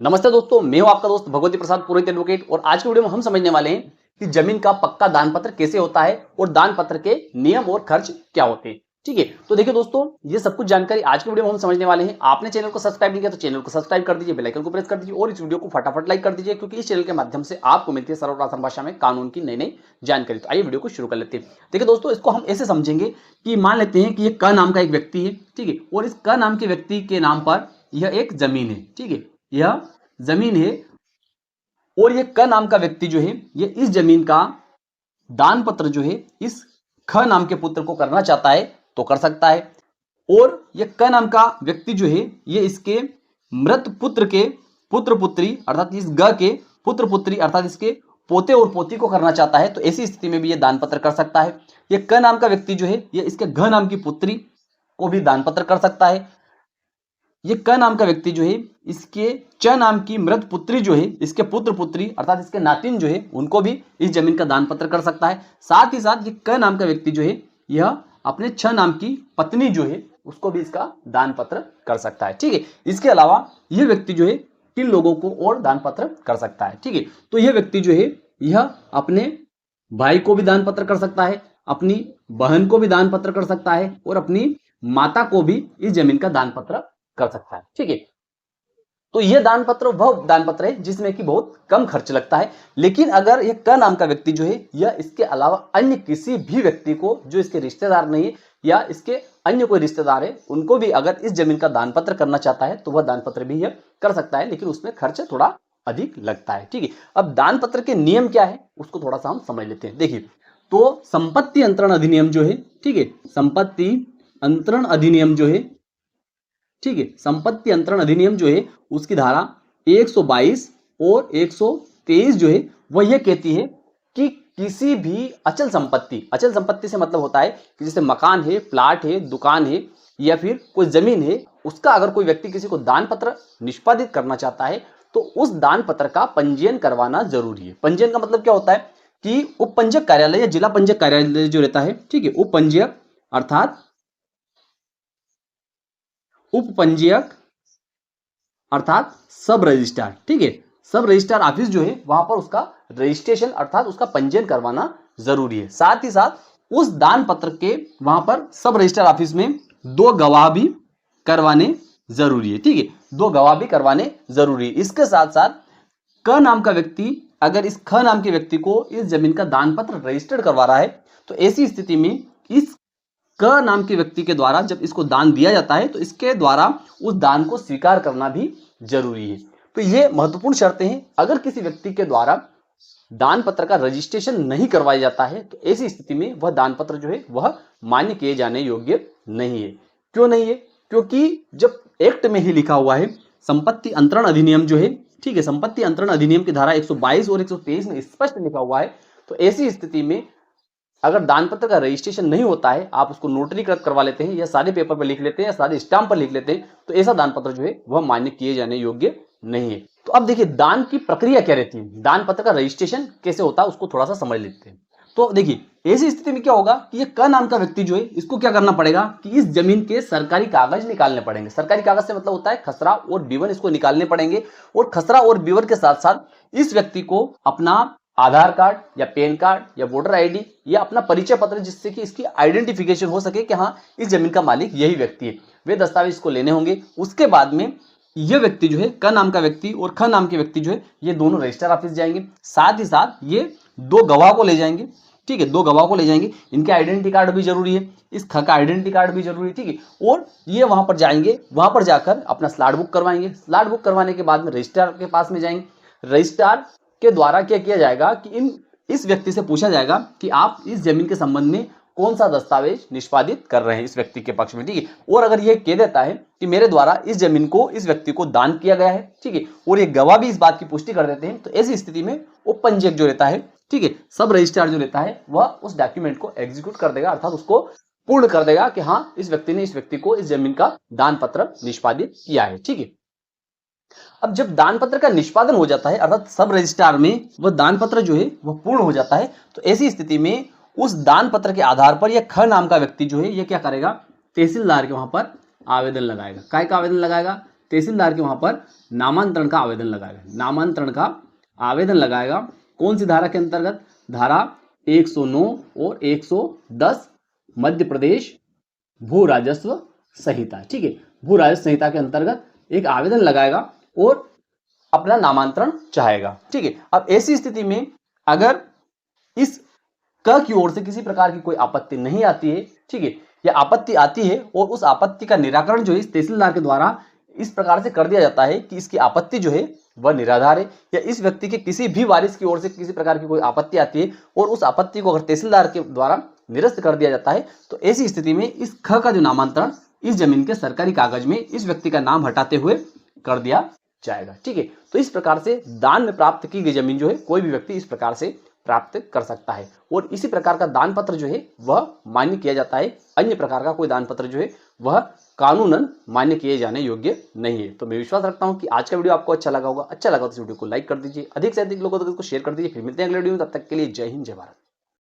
नमस्ते दोस्तों, मैं हूं आपका दोस्त भगवती प्रसाद पुरोहित एडवोकेट। और आज के वीडियो में हम समझने वाले हैं कि जमीन का पक्का दान पत्र कैसे होता है और दान पत्र के नियम और खर्च क्या होते हैं। ठीक है, तो देखिए दोस्तों, ये सब कुछ जानकारी आज के वीडियो में हम समझने वाले हैं। आपने चैनल को सब्सक्राइब नहीं किया तो चैनल को सब्सक्राइब कर दीजिए, बेल आइकन को प्रेस कर दीजिए और इस वीडियो को फटाफट लाइक कर दीजिए, क्योंकि इस चैनल के माध्यम से आपको मिलती है सरल आसान भाषा में कानून की नई नई जानकारी। तो आइए वीडियो को शुरू कर लेते हैं। देखिए दोस्तों, इसको हम ऐसे समझेंगे कि मान लेते हैं कि ये क नाम का एक व्यक्ति है, ठीक है, और इस क नाम के व्यक्ति के नाम पर यह एक जमीन है, ठीक है, यह जमीन है और ये क नाम का व्यक्ति जो है ये इस जमीन का दान पत्र जो है इस ख नाम के पुत्र को करना चाहता है तो कर सकता है। और ये क नाम का व्यक्ति जो है ये इसके मृत पुत्र के पुत्र पुत्री अर्थात इस ग के पुत्र पुत्री अर्थात इसके पोते और पोती को करना चाहता है, तो ऐसी स्थिति में भी ये दान पत्र कर सकता है। ये क नाम का व्यक्ति जो है ये इसके घ नाम की पुत्री को भी दान पत्र कर सकता है। ये क नाम का व्यक्ति जो है इसके च नाम की मृत पुत्री जो है इसके पुत्र पुत्री अर्थात इसके नातिन जो है उनको भी इस जमीन का दान पत्र कर सकता है। साथ ही साथ ये क नाम का व्यक्ति जो है यह अपने छ नाम की पत्नी जो है उसको भी इसका दान पत्र कर सकता है। ठीक है, इसके अलावा यह व्यक्ति जो है 3 लोगों को और दान पत्र कर सकता है। ठीक है, तो यह व्यक्ति जो है यह अपने भाई को भी दान पत्र कर सकता है, अपनी बहन को भी दान पत्र कर सकता है और अपनी माता को भी इस जमीन का दान पत्र कर सकता है। ठीक है, तो यह दान पत्र वह दान पत्र है जिसमें कि बहुत कम खर्च लगता है। लेकिन अगर यह क नाम का व्यक्ति जो है यह इसके अलावा अन्य किसी भी व्यक्ति को जो इसके रिश्तेदार नहीं है या इसके अन्य कोई रिश्तेदार है उनको भी अगर इस जमीन का दान पत्र करना चाहता है तो वह दान पत्र भी यह कर सकता है, लेकिन उसमें खर्च थोड़ा अधिक लगता है। ठीक है, अब दान पत्र के नियम क्या है उसको थोड़ा सा हम समझ लेते हैं। देखिए, तो संपत्ति अंतरण अधिनियम जो है, ठीक है, संपत्ति अंतरण अधिनियम जो है, ठीक है, संपत्ति अंतरण अधिनियम जो है उसकी धारा 122 और 123 जो है वह यह कहती है कि किसी भी अचल संपत्ति से मतलब होता है कि जैसे मकान है, प्लाट है, दुकान है या फिर कोई जमीन है, उसका अगर कोई व्यक्ति किसी को दान पत्र निष्पादित करना चाहता है तो उस दान पत्र का पंजीयन करवाना जरूरी है। पंजीयन का मतलब क्या होता है कि उप पंजीयक कार्यालय या जिला पंजीयक कार्यालय जो रहता है, ठीक है, उप पंजीयक अर्थात उप पंजीयक अर्थात सब रजिस्ट्रार, ठीक है, सब रजिस्ट्रार ऑफिस जो है वहां पर उसका रजिस्ट्रेशन अर्थात उसका पंजीयन करवाना जरूरी है। साथ ही साथ उस दान पत्र के वहां पर सब रजिस्ट्रार ऑफिस में 2 गवाह भी करवाने जरूरी है। ठीक है, 2 गवाह भी करवाने जरूरी है। इसके साथ साथ क नाम का व्यक्ति अगर इस ख नाम के व्यक्ति को इस जमीन का दान पत्र रजिस्टर्ड करवा रहा है तो ऐसी स्थिति में इस क नाम के व्यक्ति के द्वारा जब इसको दान दिया जाता है तो इसके द्वारा उस दान को स्वीकार करना भी जरूरी है। तो ये महत्वपूर्ण शर्तें हैं। अगर किसी व्यक्ति के द्वारा दान पत्र का रजिस्ट्रेशन नहीं करवाया जाता है तो ऐसी स्थिति में वह दान पत्र जो है वह मान्य किए जाने योग्य नहीं है। क्यों नहीं है? क्योंकि जब एक्ट में ही लिखा हुआ है, संपत्ति अंतरण अधिनियम जो है, ठीक है, संपत्ति अंतरण अधिनियम की धारा 122 और 123 में स्पष्ट लिखा हुआ है, तो ऐसी स्थिति में अगर दान पत्र का रजिस्ट्रेशन नहीं होता है, आप उसको नोटरीकृत करवा लेते हैं या सारे पेपर पर लिख लेते हैं या सारे स्टाम्प पर लिख लेते हैं, तो ऐसा दान पत्र जो है वह मान्य किए जाने योग्य नहीं है। तो अब देखिए दान की प्रक्रिया क्या रहती है, दान पत्र का रजिस्ट्रेशन कैसे होता है उसको थोड़ा सा समझ लेते हैं। तो देखिए, ऐसी स्थिति में क्या होगा कि ये क नाम का व्यक्ति जो है इसको क्या करना पड़ेगा कि इस जमीन के सरकारी कागज निकालने पड़ेंगे। सरकारी कागज से मतलब होता है खसरा और विवरण, इसको निकालने पड़ेंगे। और खसरा और विवरण के साथ साथ इस व्यक्ति को अपना आधार कार्ड या पैन कार्ड या वोटर आईडी या अपना परिचय पत्र जिससे कि इसकी आइडेंटिफिकेशन हो सके कि हाँ इस जमीन का मालिक यही व्यक्ति है, वे दस्तावेज को लेने होंगे। उसके बाद में यह व्यक्ति जो है क नाम का व्यक्ति और ख नाम के व्यक्ति जो है ये दोनों रजिस्टर ऑफिस जाएंगे। साथ ही साथ ये 2 गवाह को ले जाएंगे, ठीक है, 2 गवाह को ले जाएंगे। इनके आइडेंटिटी कार्ड भी जरूरी है, इस ख का आइडेंटिटी कार्ड भी जरूरी है, ठीक है। और ये वहां पर जाएंगे, वहां पर जाकर अपना स्लॉट बुक करवाएंगे। स्लॉट बुक करवाने के बाद में रजिस्ट्रार के पास में जाएंगे। रजिस्ट्रार के द्वारा क्या किया जाएगा कि इस व्यक्ति से पूछा जाएगा कि आप इस जमीन के संबंध में कौन सा दस्तावेज निष्पादित कर रहे हैं इस व्यक्ति के पक्ष में, ठीक है। और अगर यह कह देता है कि मेरे द्वारा इस जमीन को इस व्यक्ति को दान किया गया है, ठीक है, और ये गवाह भी इस बात की पुष्टि कर देते हैं, तो ऐसी स्थिति में उप पंजीयक जो रहता है, ठीक है, सब रजिस्ट्रार जो रहता है वह उस डॉक्यूमेंट को एग्जीक्यूट कर देगा अर्थात उसको पूर्ण कर देगा कि हाँ इस व्यक्ति ने इस व्यक्ति को इस जमीन का दान पत्र निष्पादित किया है। ठीक है, अब जब दान पत्र का निष्पादन हो जाता है अर्थात सब रजिस्ट्रार में वह दान पत्र जो है वह पूर्ण हो जाता है, तो ऐसी स्थिति में उस दान पत्र के आधार पर यह ख नाम का व्यक्ति जो है यह क्या करेगा, तहसीलदार के वहां पर आवेदन लगाएगा। काय का आवेदन लगाएगा? तहसीलदार के वहां पर नामांतरण का आवेदन लगाएगा। नामांतरण का आवेदन लगाएगा कौन सी धारा के अंतर्गत? धारा 109 और 110 मध्य प्रदेश भू राजस्व संहिता, ठीक है, भू राजस्व संहिता के अंतर्गत एक आवेदन लगाएगा और अपना नामांतरण चाहेगा, ठीक है। अब ऐसी स्थिति में अगर इस क की ओर से किसी प्रकार की कोई आपत्ति नहीं आती है, ठीक है, या आपत्ति आती है और उस आपत्ति का निराकरण जो है इस तहसीलदार के द्वारा इस प्रकार से कर दिया जाता है कि इसकी आपत्ति जो है वह निराधार है, या इस व्यक्ति के किसी भी वारिस की ओर से किसी प्रकार की कोई आपत्ति आती है और उस आपत्ति को अगर तहसीलदार के द्वारा निरस्त कर दिया जाता है, तो ऐसी स्थिति में इस ख का जो नामांतरण इस जमीन के सरकारी कागज में इस व्यक्ति का नाम हटाते हुए कर दिया जाएगा, ठीक है। तो इस प्रकार से दान में प्राप्त की गई जमीन जो है कोई भी व्यक्ति इस प्रकार से प्राप्त कर सकता है, और इसी प्रकार का दान पत्र जो है वह मान्य किया जाता है। अन्य प्रकार का कोई दान पत्र जो है वह कानूनन मान्य किए जाने योग्य नहीं है। तो मैं विश्वास रखता हूं कि आज का वीडियो आपको अच्छा लगा होगा। अच्छा लगा तो इस वीडियो को लाइक कर दीजिए, अधिक से अधिक लोगों तक इसको शेयर कर दीजिए। फिर मिलते हैं अगले वीडियो में, तब तक के लिए जय हिंद, जय भारत।